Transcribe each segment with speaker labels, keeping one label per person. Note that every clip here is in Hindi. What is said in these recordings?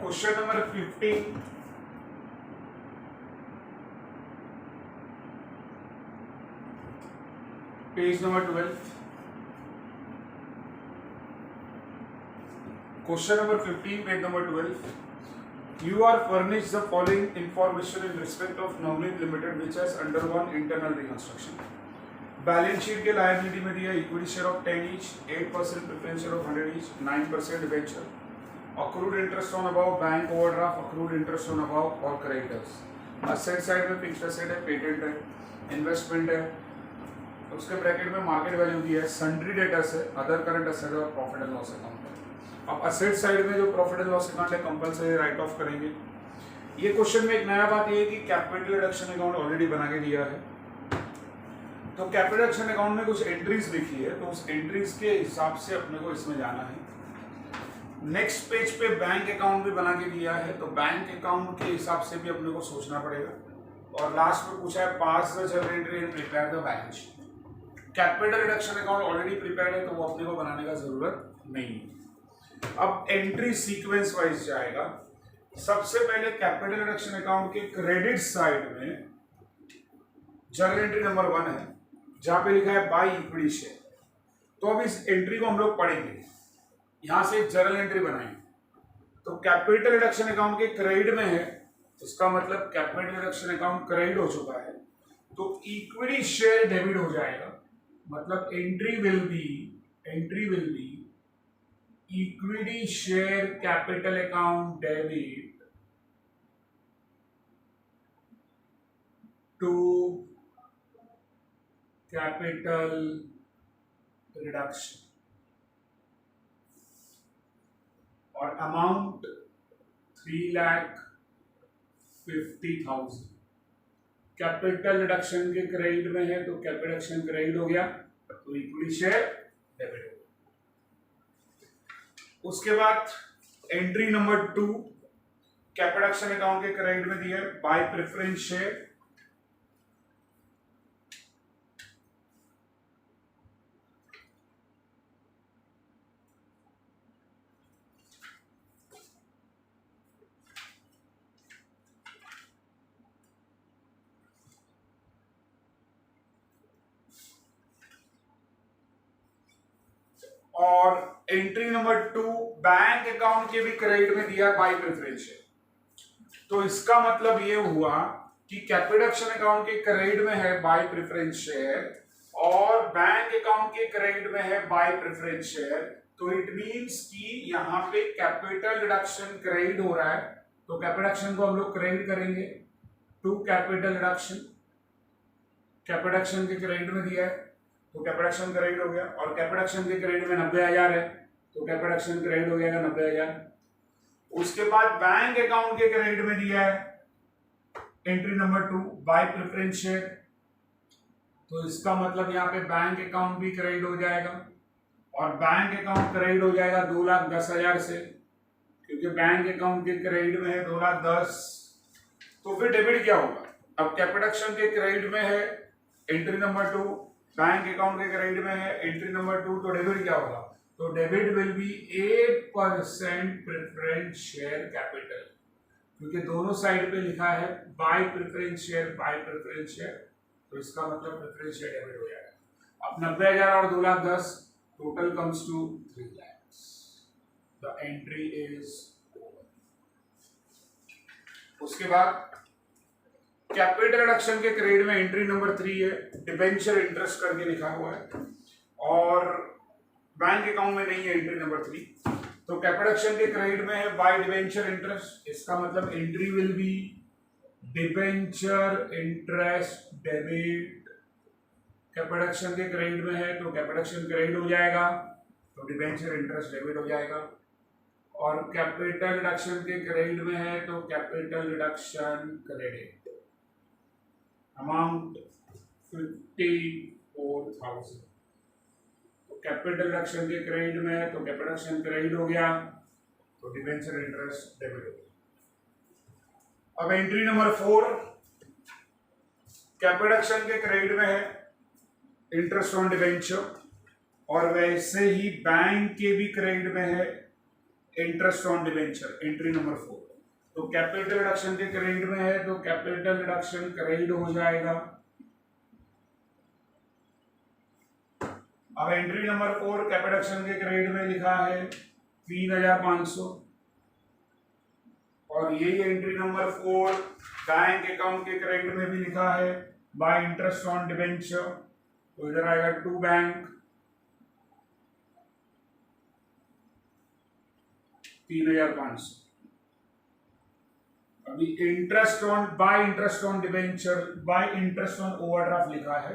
Speaker 1: Question number 15 page number 12। Question number 15 page number 12। You are furnished the following information in respect of Navneet Limited which has undergone internal reconstruction. Balance sheet के लायबिलिटी में दिया equity share of 10 each, 8% preference share of 100 each, 9% debenture, accrued interest on above bank overdraft, accrued interest on above और क्रेडिटर्स। असेट साइड में फिक्स्ड असेट है, पेटेंट है, इन्वेस्टमेंट है, उसके ब्रैकेट में मार्केट वैल्यू दिया है, सन्ड्री डेटर्स है, अदर करंट असेट है और प्रॉफिट एंड लॉस अकाउंट है। अब असेट साइड में जो प्रॉफिट एंड लॉस अकाउंट है कंपलसरी राइट ऑफ करेंगे। ये क्वेश्चन में एक नया बात ये है कि कैपिटल रिडक्शन अकाउंट ऑलरेडी बना के दिया है, तो कैपिटल रिडक्शन अकाउंट में कुछ एंट्रीज लिखी है, तो उस एंट्रीज के हिसाब से अपने को इसमें जाना है। नेक्स्ट पेज पे बैंक अकाउंट भी बना के दिया है, तो बैंक अकाउंट के हिसाब से भी अपने को सोचना पड़ेगा। और लास्ट में पूछा है pass the journal entry and prepare the balance sheet. Capital reduction account already prepared है, तो वो अपने को बनाने का जरूरत नहीं है। अब एंट्री सीक्वेंस वाइज जाएगा। सबसे पहले कैपिटल रिडक्शन अकाउंट के क्रेडिट साइड में जर्नल एंट्री नंबर 1 है, जहां पे लिखा है बाय इक्विटी शेयर। तो अब इस एंट्री को हम लोग पढ़ेंगे, यहां से एक जर्नल एंट्री बनाएंगे। तो कैपिटल रिडक्शन अकाउंट के क्रेडिट में है, इसका मतलब कैपिटल रिडक्शन अकाउंट क्रेडिट हो चुका है, तो इक्विटी शेयर डेबिट हो जाएगा। मतलब entry will be equity share capital account debit to capital reduction और अमाउंट 3,50,000। कैपिटल रिडक्शन के क्रेडिट में है, तो कैपिटल रिडक्शन क्रेडिट हो गया, तो इक्विटी शेयर डेबिट हो गया। उसके बाद entry number 2 capital reduction account के क्रेडिट में दिया है बाय प्रेफरेंस शेयर। और एंट्री नंबर 2 बैंक अकाउंट के भी क्रेडिट में दिया बाय प्रेफरेंस शेयर। तो इसका मतलब ये हुआ कि कैपिटल रिडक्शन अकाउंट के क्रेडिट में है बाय प्रेफरेंस शेयर और बैंक अकाउंट के क्रेडिट में है बाय प्रेफरेंस शेयर। तो इट मींस कि यहाँ पे कैपिटल रिडक्शन क्रेडिट हो रहा है, तो कैपिटल रिडक्शन को हम लोग क्रेडिट करेंगे to capital reduction. Capital reduction के क्रेडिट में दिया है, तो कैपिटल रिडक्शन क्रेडिट हो गया। और कैपिटल रिडक्शन के क्रेडिट में 90,000 है, तो कैपिटल रिडक्शन क्रेडिट हो जाएगा 90,000। उसके बाद बैंक अकाउंट के क्रेडिट में दिया है entry number 2 bye preference share, तो इसका मतलब यहाँ पे बैंक अकाउंट भी क्रेडिट हो जाएगा और बैंक अकाउंट क्रेडिट हो जाएगा 2,10,000 से, क्योंकि बैंक अकाउंट के क्रेडिट में है 2,10,000। तो फिर डेबिट क्या होगा? अब कैपिटल रिडक्शन के क्रेडिट में है एंट्री नंबर 2, बैंक अकाउंट के क्रेडिट में है एंट्री नंबर 2, तो डेबिट क्या होगा? तो debit will be 8% preference share capital, क्योंकि दोनों साइड पे लिखा है बाय प्रेफरेंस शेयर, तो इसका मतलब प्रेफरेंस शेयर डेबिट हो जाएगा। अब 90,000 और 2,10,000 total comes to 3 lakhs। The entry is over. उसके बाद कैपिटल रिडक्शन के क्रेडिट में एंट्री नंबर 3 है, डिबेंचर इंटरेस्ट करके लिखा हुआ है और बैंक अकाउंट में नहीं है एंट्री नंबर 3। तो कैपिटल रिडक्शन के क्रेडिट में है बाय डिबेंचर इंटरेस्ट, इसका मतलब entry will B debenture interest debit. Capital reduction के क्रेडिट में है, तो कैपिटल रिडक्शन क्रेडिट हो जाएगा, तो डिबेंचर इंटरेस्ट डेबिट हो जाएगा। और कैपिटल रिडक्शन के क्रेडिट में है, तो कैपिटल रिडक्शन क्रेडिट अमाउंट 54,000। तो कैपिटल रिडक्शन के क्रेडिट में है, तो कैपिटल रिडक्शन क्रेडिट हो गया, तो डिबेंचर इंटरेस्ट डेबिट हो गया। अब एंट्री नंबर 4 कैपिटल रिडक्शन के क्रेडिट में है इंटरेस्ट ऑन डिबेंचर और वैसे ही बैंक के भी क्रेडिट में है interest on debenture, entry number 4। तो कैपिटल रिडक्शन के क्रेडिट में है तो कैपिटल रिडक्शन क्रेडिट हो जाएगा। अब एंट्री नंबर 4 कैपिटल रिडक्शन के क्रेडिट में लिखा है 3500, और यही एंट्री नंबर 4 बैंक अकाउंट के क्रेडिट में भी लिखा है बाय इंटरेस्ट ऑन डिबेंचर, तो इधर आएगा टू बैंक 3500। अभी interest on by interest on debenture by interest on overdraft लिखा है,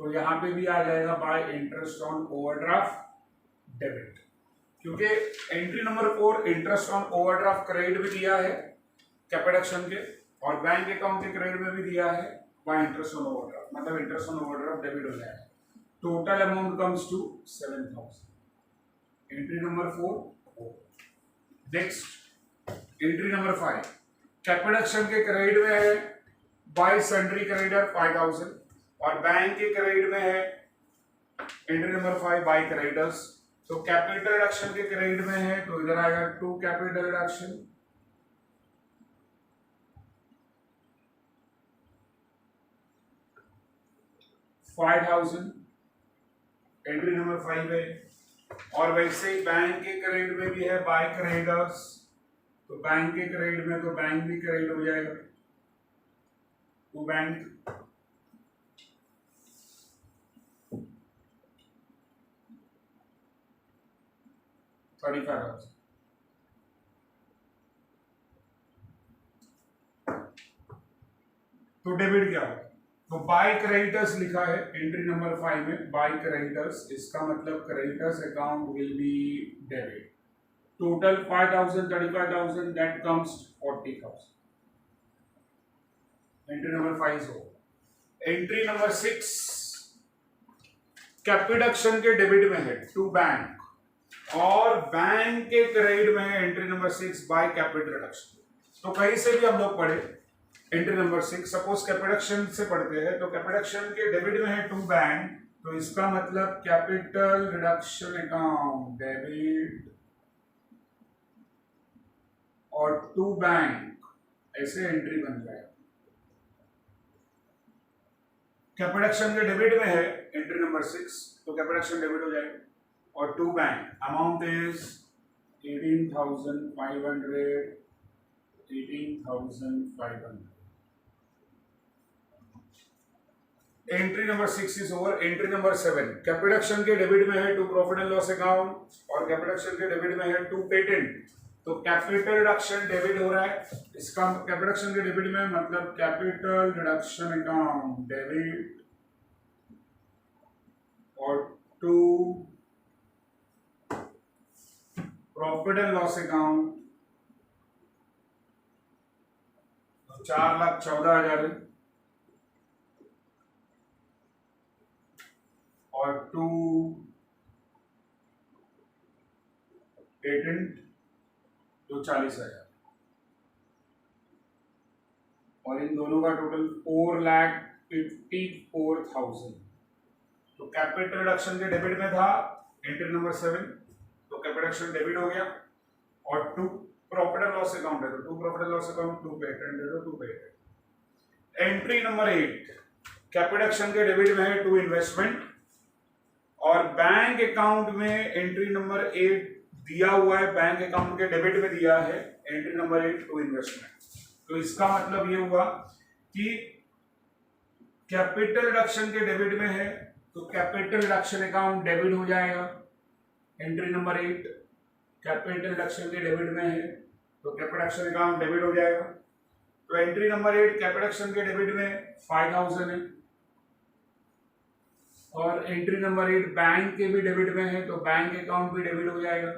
Speaker 1: तो यहां पे भी आ जाएगा by interest on overdraft debit, क्योंकि entry number 4 interest on overdraft credit भी दिया है कैपिटल के, और बैंक अकाउंट के क्रेडिट में भी दिया है बाय इंटरेस्ट ऑन ओवरड्राफ्ट, मतलब इंटरेस्ट ऑन ओवरड्राफ्ट डेबिट हो जाएगा। Total amount comes to 7000, entry number 4। Next entry number 5 capital के क्रेडिट में है बाय सन्ड्री क्रेडिटर 5000, और बैंक के क्रेडिट में है एंट्री नंबर 5 बाय क्रेडिटर्स। तो कैपिटल रिडक्शन के क्रेडिट में है तो इधर आएगा to capital reduction, $5000 entry number 5 है। और वैसे ही बैंक के क्रेडिट में भी है बाय क्रेडिटर्स, तो बैंक के क्रेडिट में तो बैंक भी क्रेडिट हो जाएगा, तो बैंक $35,000। तो डेबिट क्या होगा, तो बाय क्रेडिटर्स लिखा है एंट्री नंबर 5 में बाय क्रेडिटर्स, इसका मतलब creditors account will be debit. Total 5000 35,000 that comes 40,000, entry number 5 हो। एंट्री नंबर 6 कैपिटल के डेबिट में है टू बैंक, और बैंक के क्रेडिट में है entry number 6 by capital reduction. तो कहीं से भी हम लोग पढ़े एंट्री नंबर 6, सपोज कैपिटल से पढ़ते हैं तो कैपिटल के डेबिट में है टू बैंक, तो इसका मतलब कैपिटल रिडक्शन अकाउंट डेबिट और टू बैंक, ऐसे एंट्री बन जाएगा। कैपिटल के डेबिट में है एंट्री नंबर 6, तो कैपिटल डेबिट हो जाएगा, और to bank amount is 18,500 18,500। Entry number 6 is over. Entry number 7 capital के डेबिट में है to profit and loss account, और कैपिटल के डेबिट में है टू पेटेंट, तो कैपिटल रिडक्शन डेबिट हो रहा है, इसका कैपिटल के डेबिट में मतलब कैपिटल रिडक्शन अकाउंट डेबिट और to profit and loss account 4,14,000 और टू पेटेंट तो 40,000, और इन दोनों का टोटल 4,54,000। तो कैपिटल रिडक्शन के डेबिट में था एंट्री नंबर 7, तो कैपिटल डेबिट हो गया, और to profit and loss account है तो to profit and loss account, to patent है तो to patent. Entry number 8 capital के डेबिट में है टू इन्वेस्टमेंट, और बैंक अकाउंट में एंट्री नंबर 8 दिया हुआ है, बैंक अकाउंट के डेबिट में दिया है एंट्री नंबर 8 टू इन्वेस्टमेंट। तो इसका मतलब ये हुआ कि कैपिटल रिडक्शन के डेबिट में है तो कैपिटल रिडक्शन अकाउंट डेबिट हो जाएगा, एंट्री नंबर 8 कैपिटल रिडक्शन के डेबिट में है तो कैपिटल अकाउंट डेबिट हो जाएगा। तो एंट्री नंबर 8 कैपिटल के डेबिट में 5,000 है, और एंट्री नंबर 8 बैंक के भी डेबिट में है तो बैंक अकाउंट भी डेबिट हो जाएगा।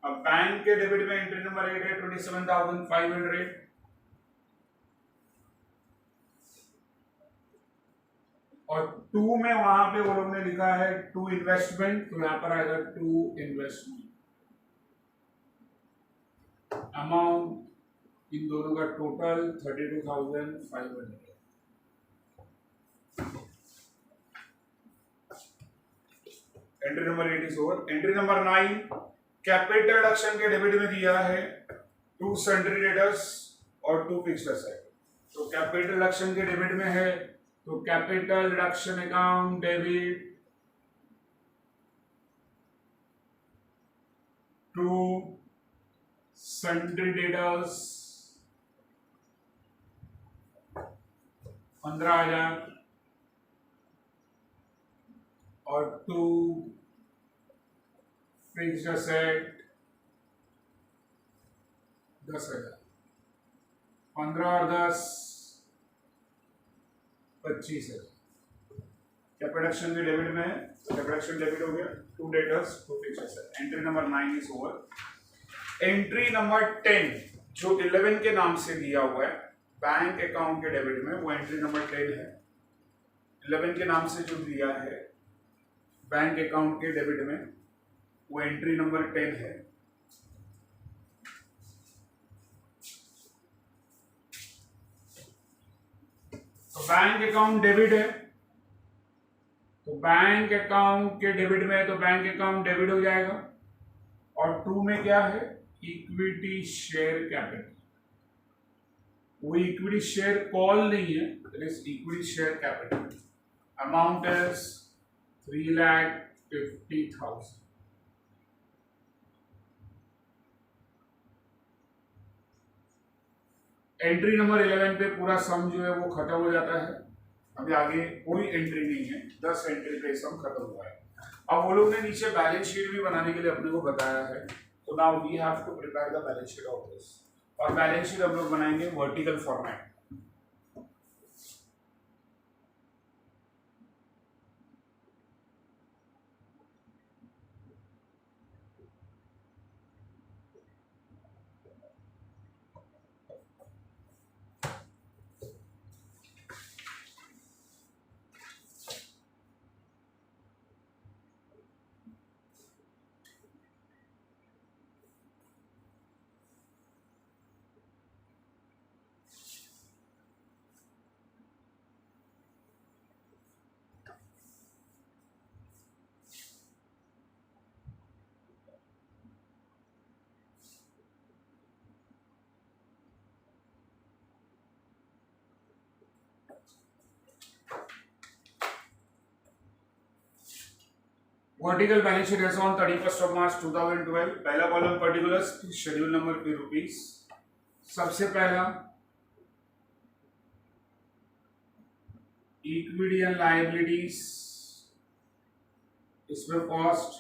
Speaker 1: अब बैंक के डेबिट में एंट्री नंबर 8 है 27,500, और टू में वहां पे वो लोग ने लिखा है टू इन्वेस्टमेंट, तो यहां पर आएगा टू इन्वेस्टमेंट अमाउंट, इन दोनों का total 32,500। Entry number 8 is over. Entry number 9, capital reduction के डेबिट में दिया है 2 सन्ड्री डेटर्स और 2 फिक्स्ड एसेट। तो कैपिटल रिडक्शन के डेबिट में है तो capital reduction account debit to sundry debtors 15,000 और 2 फिक्स्ड एसेट 10,000। 15 और 10 25,000। कैपिटल के डेबिट में कैपिटल डेबिट हो गया 2 debtors 2 fixed asset. Entry number 9 is over. Entry number 10 जो 11 के नाम से दिया हुआ है बैंक अकाउंट के डेबिट में, वो एंट्री नंबर 10 है। 11 के नाम से जो दिया है बैंक अकाउंट के डेबिट में, वो एंट्री नंबर 10 है। तो बैंक अकाउंट डेबिट है, तो बैंक अकाउंट के डेबिट में है तो बैंक अकाउंट डेबिट हो जाएगा। और 2 में क्या है, इक्विटी शेयर कैपिटल। वो इक्विटी शेयर कॉल नहीं है, it is equity share capital. Amount is 3,50,000। Entry number 11 पे पूरा सम जो है वो खत्म हो जाता है। अभी आगे कोई एंट्री नहीं है, 10 एंट्री पे सम खत्म हुआ है। अब वो लोग ने नीचे बैलेंस शीट भी बनाने के लिए अपने को बताया है, तो now we have to prepare the balance sheet of this. और बैलेंस शीट हम लोग बनाएंगे vertical format. Vertical balance sheet as on 31st of March 2012। पहला कॉलम पर्टिकुलर्स, शेड्यूल नंबर पे रुपीस। सबसे पहला इक्विटी एंड लायबिलिटीज, इसमें कॉस्ट,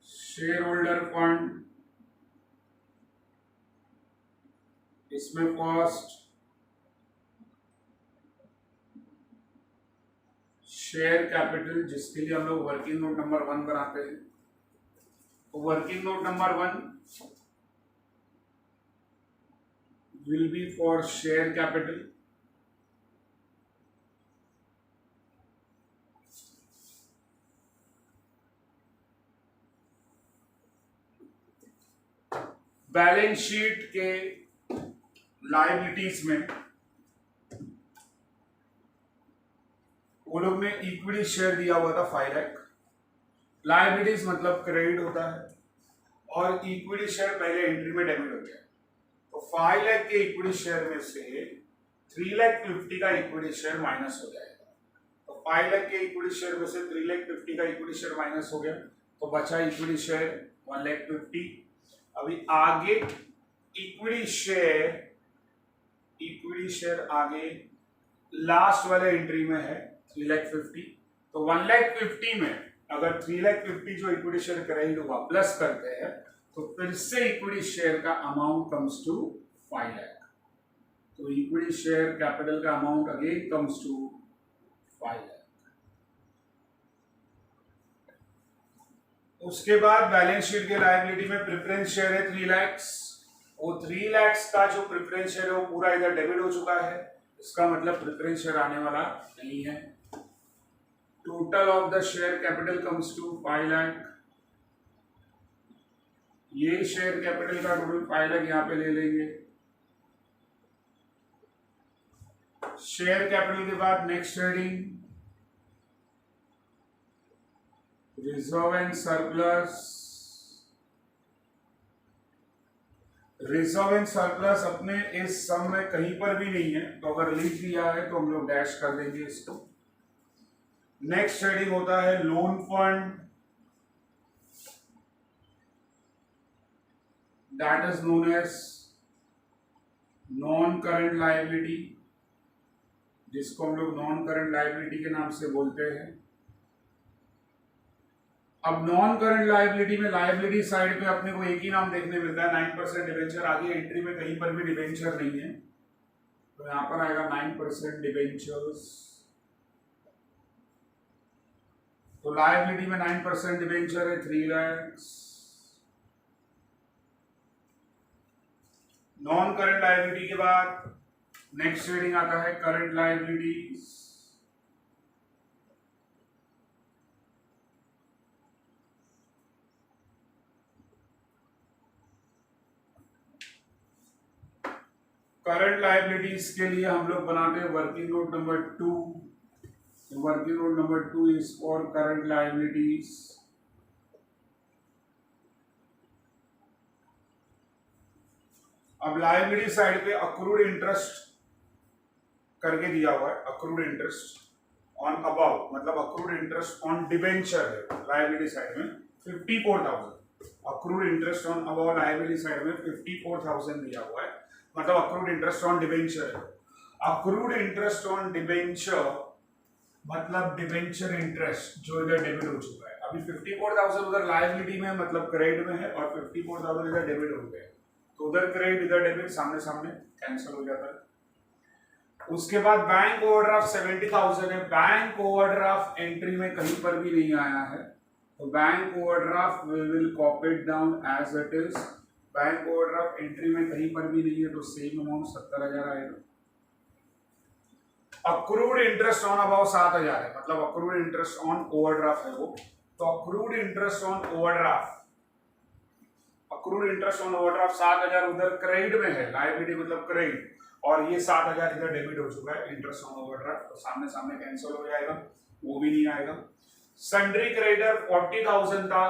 Speaker 1: शेयर होल्डर फंड, इसमें कॉस्ट, शेयर कैपिटल जिसके लिए हम लोग वर्किंग नोट नंबर 1 बनाते हैं। तो working note number 1 will be for share capital. Balance sheet के लायबिलिटीज में वो लोग ने इक्विटी शेयर दिया हुआ था 5 लाख। लायबिलिटीज मतलब क्रेडिट होता है, और इक्विटी शेयर पहले एंट्री में डेबिट हो गया। तो 5 लाख के इक्विटी शेयर में से 3,50,000 का इक्विटी शेयर माइनस हो जाएगा। तो 5 लाख के इक्विटी शेयर में से 3,50,000 का इक्विटी शेयर माइनस हो गया, तो बचा इक्विटी शेयर 1,50,000। अभी आगे इक्विटी शेयर आगे लास्ट वाले एंट्री में है 3,50,000। तो 1,50,000 में अगर 3,50,000 जो इक्विटी शेयर क्रेडिट हुआ प्लस करते हैं, तो फिर से इक्विटी शेयर का अमाउंट कम्स टू 5 लाख। तो इक्विटी शेयर कैपिटल का amount again comes to 5 lakh. उसके बाद बैलेंस शीट के लायबिलिटी में प्रेफरेंस शेयर है 3 लाख। वो 3 लाख का जो प्रेफरेंस शेयर है वो पूरा इधर डेबिट हो चुका है, इसका मतलब प्रेफरेंस शेयर आने वाला नहीं है। Total of the share capital comes to 5 lakh. ये शेयर कैपिटल का टोटल 5 लाख यहाँ पे ले लेंगे। शेयर कैपिटल के बाद next heading reserve and surplus. Reserve and surplus अपने इस सम में कहीं पर भी नहीं है, तो अगर लिख दिया है तो हम लोग डैश कर देंगे इसको। नेक्स्ट हेडिंग होता है loan fund, that is known as non current liability, जिसको हम लोग नॉन करंट लायबिलिटी के नाम से बोलते हैं। अब नॉन करंट लायबिलिटी में लायबिलिटी साइड पे अपने को एक ही नाम देखने मिलता है 9% डिबेंचर। आगे एंट्री में कहीं पर भी डिबेंचर नहीं है, तो यहां पर आएगा 9% डिबेंचर्स। तो लायबिलिटी में 9% डिबेंचर है 3 लाख। नॉन करंट लायबिलिटी के बाद नेक्स्ट हेडिंग आता है करंट लायबिलिटीज। करंट लायबिलिटीज के लिए हम लोग बनाते हैं working note number 2। Working note number 2 is for current liabilities. अब लायबिलिटी साइड पे अक्रूड इंटरेस्ट करके दिया हुआ है, अक्रूड इंटरेस्ट ऑन अबाउ, मतलब अक्रूड इंटरेस्ट ऑन डिबेंचर है लायबिलिटी साइड में 54,000। Accrued interest on above liability side में 54,000 दिया हुआ है, मतलब अक्रूड इंटरेस्ट ऑन डिबेंचर है। अक्रूड इंटरेस्ट ऑन डिबेंचर मतलब डिबेंचर इंटरेस्ट जो इधर डेबिट हो चुका है। अभी 54,000 उधर लायबिलिटी में मतलब क्रेडिट में है और 54,000 इधर डेबिट हो गए, तो उधर क्रेडिट इधर डेबिट सामने सामने कैंसिल हो जाता है। उसके बाद बैंक ओवरड्राफ्ट 70,000 है। बैंक ओवरड्राफ्ट एंट्री में कहीं पर भी नहीं आया है, तो bank overdraft we will copy it down as it is. Bank overdraft entry में कहीं पर भी नहीं है, तो सेम अमाउंट 70,000 आएगा। अक्रूड इंटरेस्ट ऑन अबाउ 7,000 है, मतलब अक्रूड इंटरेस्ट ऑन ओवरड्राफ्ट है वो, तो accrued interest on overdraft, accrued interest on overdraft 7,000 उधर क्रेडिट में है, लायबिलिटी मतलब क्रेडिट, और ये 7,000 इधर डेबिट हो चुका है इंटरेस्ट ऑन ओवरड्राफ्ट, तो सामने सामने कैंसिल हो जाएगा, वो भी नहीं आएगा। सन्ड्री क्रेडिटर 40,000 था,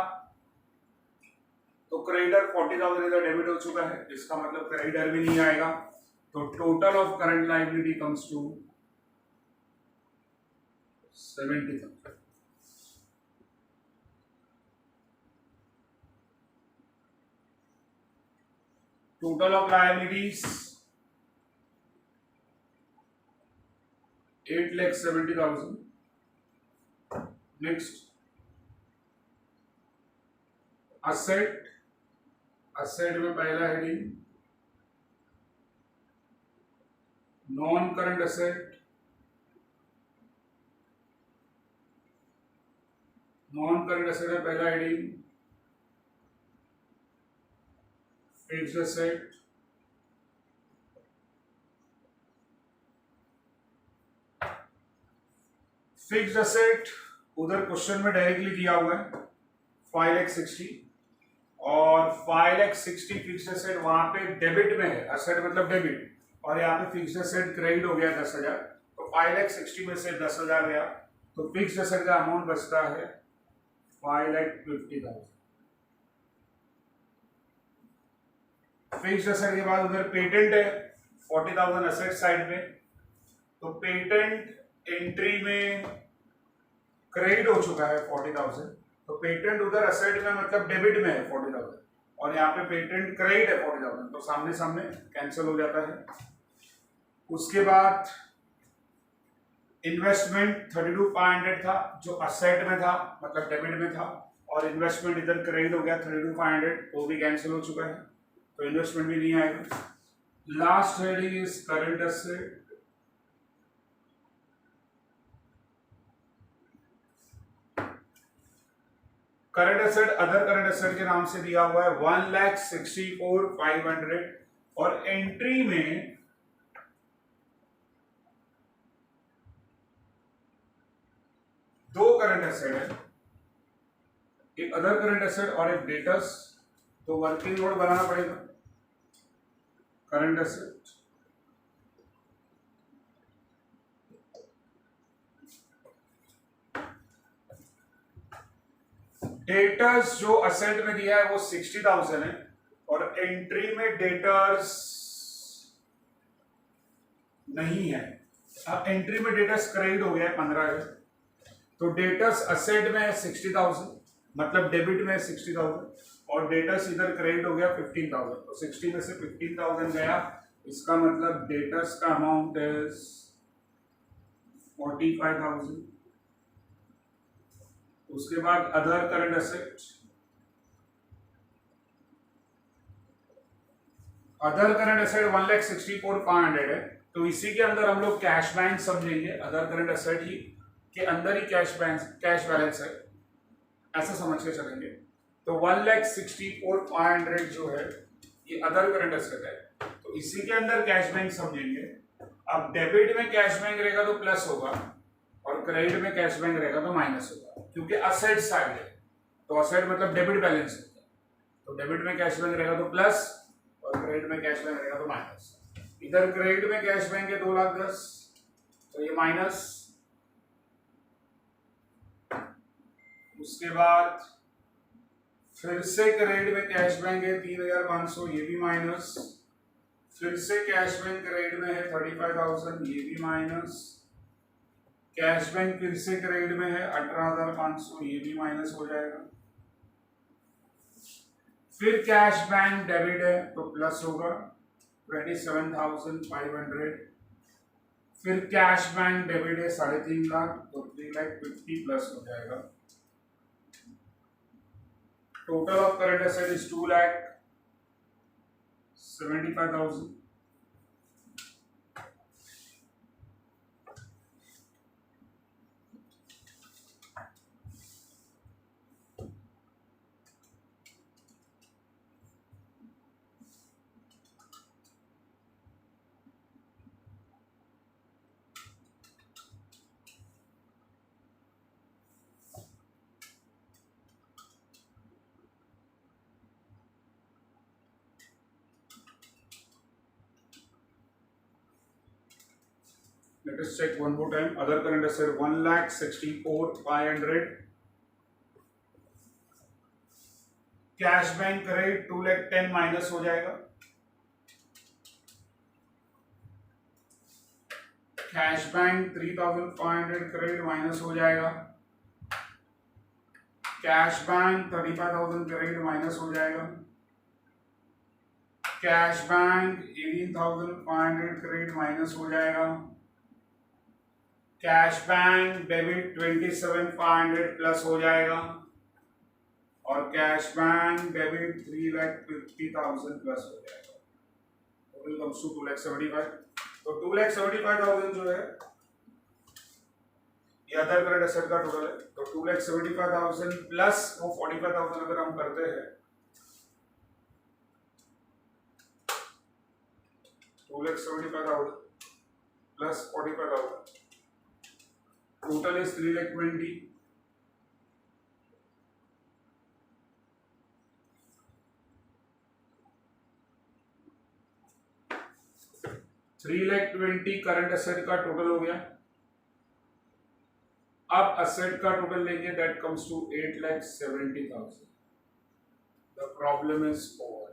Speaker 1: तो क्रेडिटर 40,000 इधर डेबिट हो चुका है, इसका मतलब क्रेडिटर भी नहीं आएगा, तो total of current liability comes to 70,000। Total of liabilities 8,70,000। Next asset, asset में पहला heading non current asset, non current asset में पहला heading fixed asset, fixed asset उधर क्वेश्चन में डायरेक्टली दिया हुआ है 5,60,000 और 5,60,000 फिक्स्ड असेट वहां पे डेबिट में है, असेट मतलब डेबिट, और यहाँ पे फिक्स्ड असेट क्रेडिट हो गया 10,000, तो 5,60,000 में से 10,000 गया, तो फिक्स्ड असेट का अमाउंट बचता है 5,50,000। फिक्स्ड असेट के बाद उधर पेटेंट है 40,000 असेट साइड में, तो पेटेंट एंट्री में क्रेडिट हो चुका है 40,000, तो पेटेंट उधर असेट में मतलब डेबिट में है 40,000, और यहाँ पे पेटेंट क्रेडिट है 40,000, तो सामने सामने कैंसिल हो जाता है। उसके बाद इन्वेस्टमेंट 32,500 था, जो असेट में था मतलब डेबिट में था, और इन्वेस्टमेंट इधर क्रेडिट हो गया 32,500, वो भी कैंसिल हो चुका है, तो इन्वेस्टमेंट भी नहीं आएगा। Last heading is current asset, current asset other current asset के नाम से दिया हुआ है 1,64,500, और एंट्री में दो करंट असेट है, एक अदर करंट असेट और एक डेटर्स, तो वर्किंग नोट बनाना पड़ेगा। करंट असेट डेटर्स जो असेट में दिया है वो 60,000 है और एंट्री में डेटर्स नहीं है। अब एंट्री में डेटर्स क्रेडिट हो गया है 15,000, तो डेटर्स असेट में है 60,000, मतलब डेबिट में है 60,000 और डेटर्स इधर क्रेडिट हो गया 15,000, तो 60 में से 15,000 गया, इसका मतलब डेटर्स का अमाउंट इज 45,000। उसके बाद other current asset, other current asset 1,64,500 है, तो इसी के अंदर हम लोग कैश बैंक समझेंगे, अदर करंट एसेट ही के अंदर ही कैश बैलेंस है, ऐसा समझ के चलेंगे। तो 1,64,500 जो है ये अदर करंट एसेट है, तो इसी के अंदर कैश बैंक समझेंगे। अब डेबिट में कैश बैंक रहेगा तो प्लस होगा और क्रेडिट में कैश बैंक रहेगा तो माइनस होगा, क्योंकि असेट साइड है, तो असेट मतलब डेबिट बैलेंस है, तो डेबिट में कैश बैंक रहेगा तो प्लस और क्रेडिट में कैश बैंक रहेगा तो माइनस। इधर क्रेडिट में कैश बैंक है 2,10,000, तो ये माइनस। उसके बाद फिर से क्रेडिट में कैश बैंक है 3,500, ये भी माइनस। फिर से कैश बैंक क्रेडिट में है 35,000, ये भी माइनस। कैश बैंक फिर से क्रेडिट में है 18,500, ये भी माइनस हो जाएगा। फिर कैश बैंक डेबिट है तो प्लस होगा 27,500। फिर कैश बैंक डेबिट है 3.5 लाख, तो 3,50,000 प्लस हो जाएगा। Total of current asset is 2,75,000। Let us check one more time. Other current asset 1,64,500. Cash bank credit 2,10,000 minus हो जाएगा। कैश बैंक 3,500 क्रेडिट माइनस हो जाएगा। कैश बैंक 35,000 क्रेडिट माइनस हो जाएगा। कैश बैंक 18,500 क्रेडिट माइनस हो जाएगा। कैश बैंक डेबिट 27,500 प्लस हो जाएगा और कैश बैंक डेबिट 3,50,000 प्लस हो जाएगा। Total comes to 2,75,000। तो 2,75,000 जो है ये अदर करंट एसेट का टोटल है, तो 2,75,000 प्लस वो 45,000 अगर हम करते हैं, 2,75,000 plus 45,000, total is 3,20,000। $3,20,000 current asset का टोटल हो गया। अब एसेट का टोटल लेंगे, that comes to 8,70,000। The problem is over.